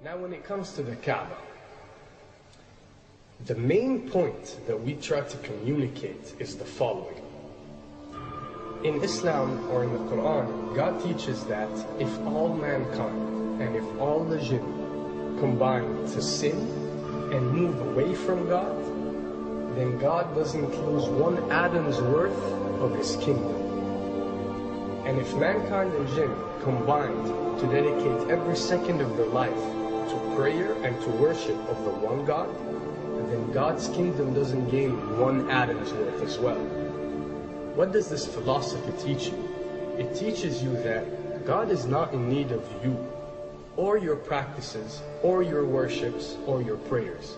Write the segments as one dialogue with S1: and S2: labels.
S1: Now when it comes to the Kabbah, the main point that we try to communicate is the following. In Islam or in the Quran, God teaches that if all mankind and if all the jinn combine to sin and move away from God, then God doesn't lose one atom's worth of His kingdom. And if mankind and jinn combined to dedicate every second of their life to prayer and to worship of the one God, then God's kingdom doesn't gain one atom's worth as well. What does this philosophy teach you? It teaches you that God is not in need of you, or your practices, or your worships, or your prayers.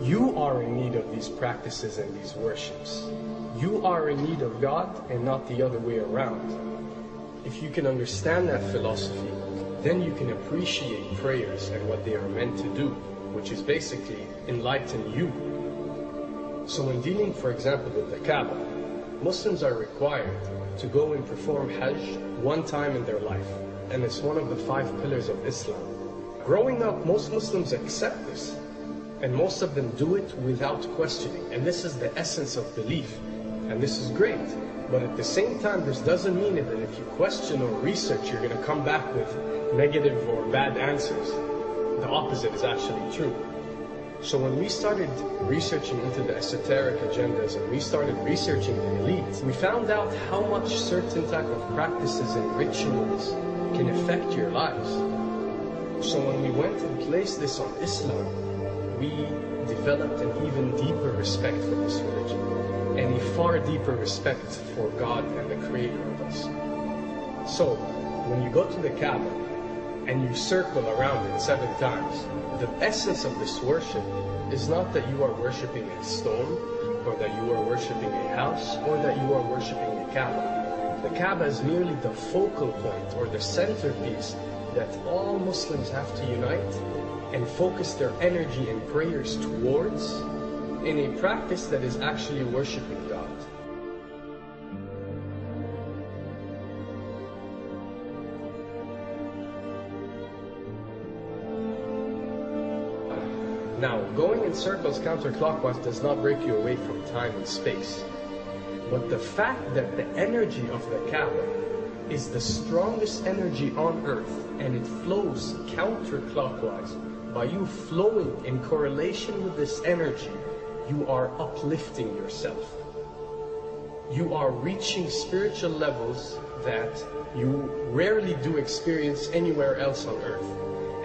S1: You are in need of these practices and these worships. You are in need of God and not the other way around. If you can understand that philosophy, then you can appreciate prayers and what they are meant to do, which is basically enlighten you. So when dealing, for example, with the Kabbah, Muslims are required to go and perform Hajj one time in their life, and it's one of the 5 pillars of Islam. Growing up, most Muslims accept this, and most of them do it without questioning, and this is the essence of belief, and this is great. But at the same time, this doesn't mean that if you question or research, you're going to come back with negative or bad answers. The opposite is actually true. So when we started researching into the esoteric agendas and we started researching the elite, we found out how much certain type of practices and rituals can affect your lives. So when we went and placed this on Islam, we developed an even deeper respect for this religion and a far deeper respect for God and the Creator of us. So when you go to the Kabbah and you circle around it 7 times, the essence of this worship is not that you are worshiping a stone, or that you are worshiping a house, or that you are worshiping a Kabbah. The Kabbah is merely the focal point, or the centerpiece, that all Muslims have to unite and focus their energy and prayers towards in a practice that is actually worshiping God. Now, going in circles counterclockwise does not break you away from time and space. But the fact that the energy of the Kabbah is the strongest energy on earth and it flows counterclockwise, by you flowing in correlation with this energy, you are uplifting yourself. You are reaching spiritual levels that you rarely do experience anywhere else on earth.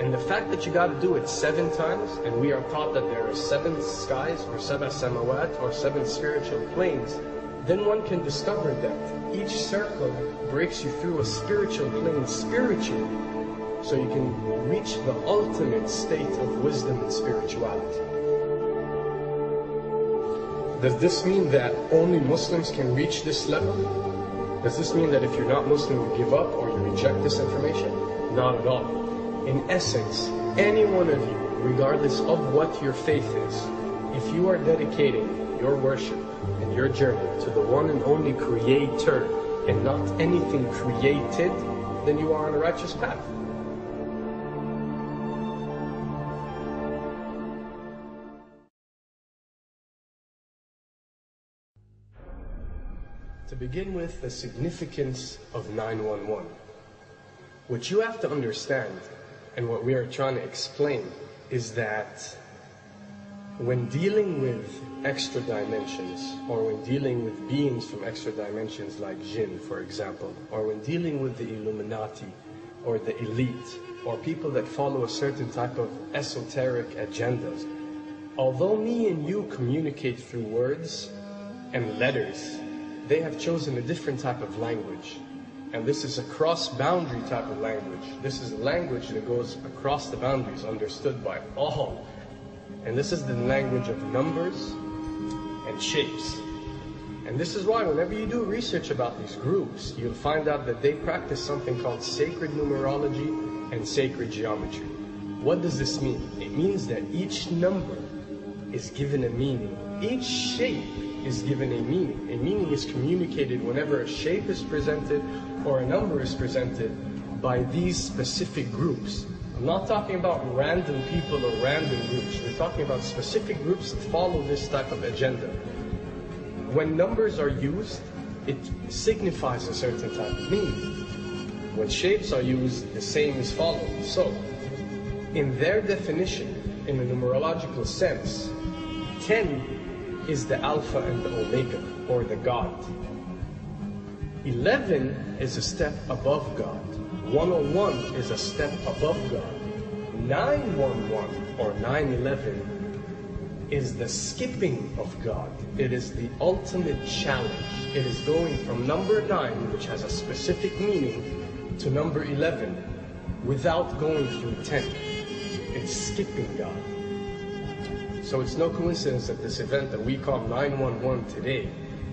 S1: And the fact that you got to do it 7 times, and we are taught that there are 7 skies, or 7 samawat, or 7 spiritual planes, then one can discover that each circle breaks you through a spiritual plane spiritually, so you can reach the ultimate state of wisdom and spirituality. Does this mean that only Muslims can reach this level? Does this mean that if you're not Muslim, you give up or you reject this information? Not at all. In essence, any one of you, regardless of what your faith is, if you are dedicating your worship and your journey to the one and only Creator and not anything created, then you are on a righteous path. To begin with, the significance of 911. What you have to understand, and what we are trying to explain, is that when dealing with extra dimensions, or when dealing with beings from extra dimensions like jinn, for example, or when dealing with the Illuminati, or the elite, or people that follow a certain type of esoteric agendas, although me and you communicate through words and letters, they have chosen a different type of language. And this is a cross-boundary type of language. This is a language that goes across the boundaries, understood by all. And this is the language of numbers and shapes. And this is why whenever you do research about these groups, you'll find out that they practice something called sacred numerology and sacred geometry. What does this mean? It means that each number is given a meaning. Each shape is given a meaning. A meaning is communicated whenever a shape is presented or a number is presented by these specific groups I'm not talking about random people or random groups. We're talking about specific groups that follow this type of agenda. When numbers are used, it signifies a certain type of meaning. When shapes are used, the same is followed. So, in their definition, in a numerological sense, 10 is the Alpha and the Omega, or the God. 11 is a step above God. 101 is a step above God. 911 or 911 is the skipping of God. It is the ultimate challenge. It is going from number 9, which has a specific meaning, to number 11 without going through 10. It's skipping God. So it's no coincidence that this event that we call 911 today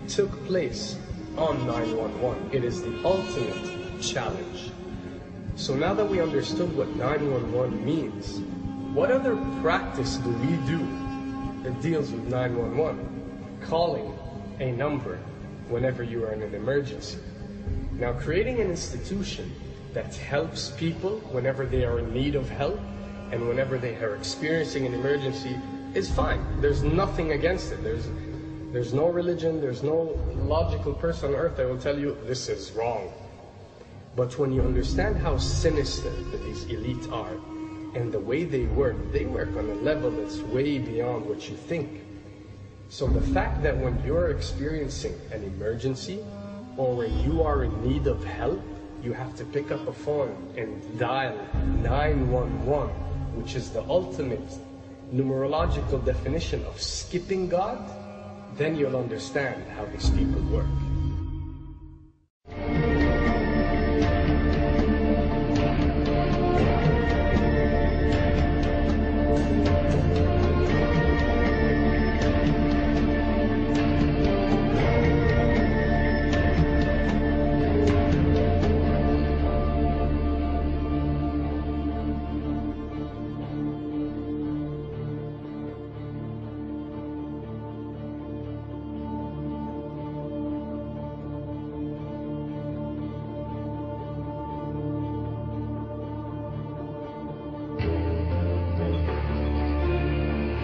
S1: took place on 911. It is the ultimate challenge. So now that we understood what 911 means, what other practice do we do that deals with 911? Calling a number whenever you are in an emergency. Now, creating an institution that helps people whenever they are in need of help and whenever they are experiencing an emergency is fine. There's nothing against it. There's no religion, there's no logical person on earth that will tell you this is wrong. But when you understand how sinister that these elites are and the way they work on a level that's way beyond what you think. So the fact that when you're experiencing an emergency or when you are in need of help, you have to pick up a phone and dial 911, which is the ultimate numerological definition of skipping God, then you'll understand how these people work.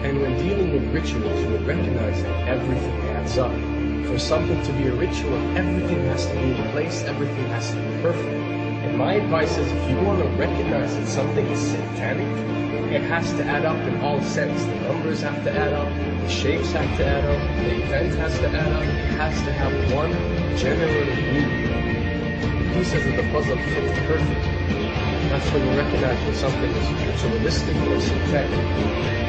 S1: And when dealing with rituals, we recognize that everything adds up. For something to be a ritual, everything has to be in place, everything has to be perfect. And my advice is, if you want to recognize that something is satanic, it has to add up in all sense. The numbers have to add up, the shapes have to add up, the event has to add up, it has to have one general meaning. The pieces of the puzzle fit perfectly. That's when you recognize when something is ritualistic or satanic.